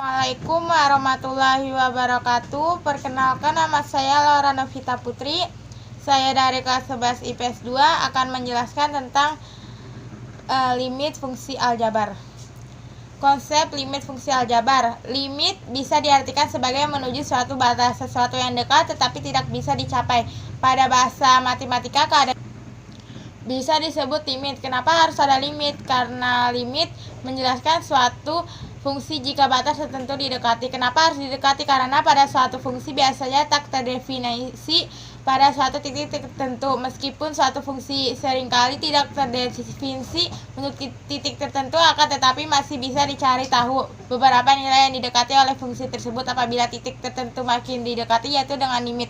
Assalamualaikum warahmatullahi wabarakatuh. Perkenalkan, nama saya Laura Novita Putri. Saya dari kelas 11 IPS 2 akan menjelaskan tentang limit fungsi aljabar. Konsep limit fungsi aljabar. Limit bisa diartikan sebagai menuju suatu batas sesuatu yang dekat tetapi tidak bisa dicapai. Pada bahasa matematika, keadaan bisa disebut limit. Kenapa harus ada limit? Karena limit menjelaskan suatu fungsi jika batas tertentu didekati. Kenapa harus didekati? Karena pada suatu fungsi biasanya tak terdefinisi pada suatu titik tertentu. Meskipun suatu fungsi seringkali tidak terdefinisi untuk titik tertentu, akan tetapi masih bisa dicari tahu beberapa nilai yang didekati oleh fungsi tersebut apabila titik tertentu makin didekati, yaitu dengan limit.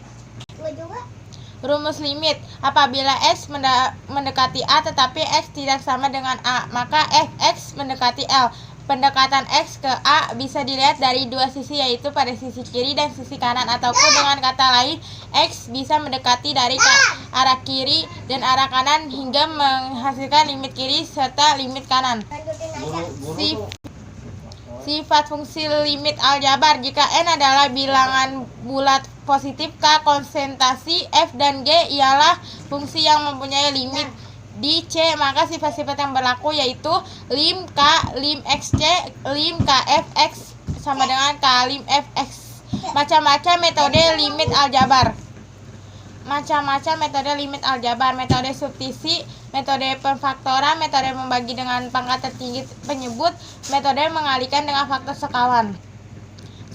Rumus limit. Apabila X mendekati A tetapi X tidak sama dengan A, maka Fx mendekati L. Pendekatan X ke A bisa dilihat dari dua sisi, yaitu pada sisi kiri dan sisi kanan, ataupun dengan kata lain X bisa mendekati dari arah kiri dan arah kanan hingga menghasilkan limit kiri serta limit kanan. Sifat fungsi limit aljabar. Jika N adalah bilangan bulat positif, K konsentrasi, F dan G ialah fungsi yang mempunyai limit di C, maka sifat-sifat yang berlaku yaitu lim K, lim XC, lim KFX sama dengan K lim FX. Macam-macam metode limit aljabar. Metode substitusi, metode pemfaktoran, metode membagi dengan pangkat tertinggi penyebut, metode mengalihkan dengan faktor sekawan.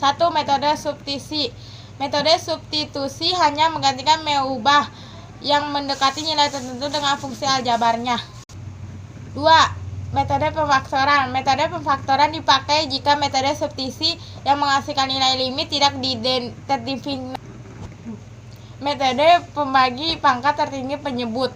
1. Metode substitusi. Metode substitusi hanya menggantikan mengubah yang mendekati nilai tertentu dengan fungsi aljabarnya. 2. Metode pemfaktoran. Metode pemfaktoran dipakai jika metode substitusi yang menghasilkan nilai limit tidak terdefinisi. Metode pembagi pangkat tertinggi penyebut.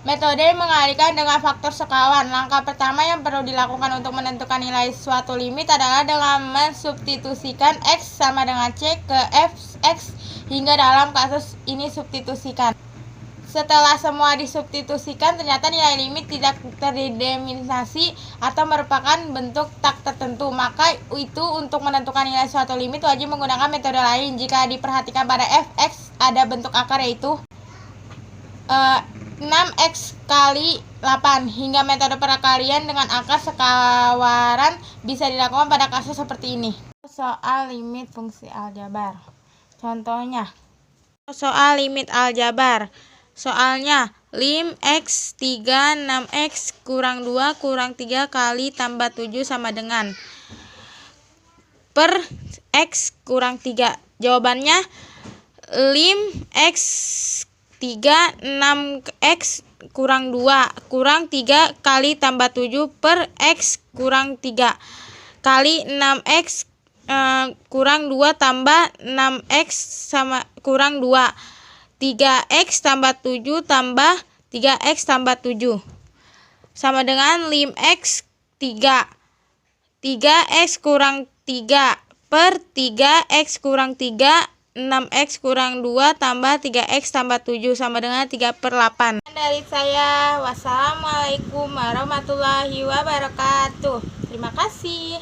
Metode mengalihkan dengan faktor sekawan. Langkah pertama yang perlu dilakukan untuk menentukan nilai suatu limit adalah dengan mensubstitusikan X sama dengan C ke Fx hingga dalam kasus ini substitusikan. Setelah semua disubstitusikan, ternyata nilai limit tidak terdeterminasi atau merupakan bentuk tak tertentu. Maka itu untuk menentukan nilai suatu limit wajib menggunakan metode lain. Jika diperhatikan pada Fx ada bentuk akar yaitu 6x kali 8 hingga metode perkalian dengan akar sekawaran bisa dilakukan pada kasus seperti ini. Soal limit fungsi aljabar. Contohnya, soal limit aljabar. Soalnya, lim x 3 6x kurang 2 kurang 3 kali tambah 7 sama dengan per x kurang 3. Jawabannya, lim x 3 6x kurang 2 kurang 3 kali tambah 7 per x kurang 3 kali 6x kurang 2 tambah 6x sama kurang 2 3x tambah 7 tambah 3x tambah 7 sama dengan lim x 3 3x kurang 3 per 3x kurang 3 6x kurang 2 tambah 3x tambah 7 sama dengan 3/8. Dari saya, wassalamualaikum warahmatullahi wabarakatuh. Terima kasih.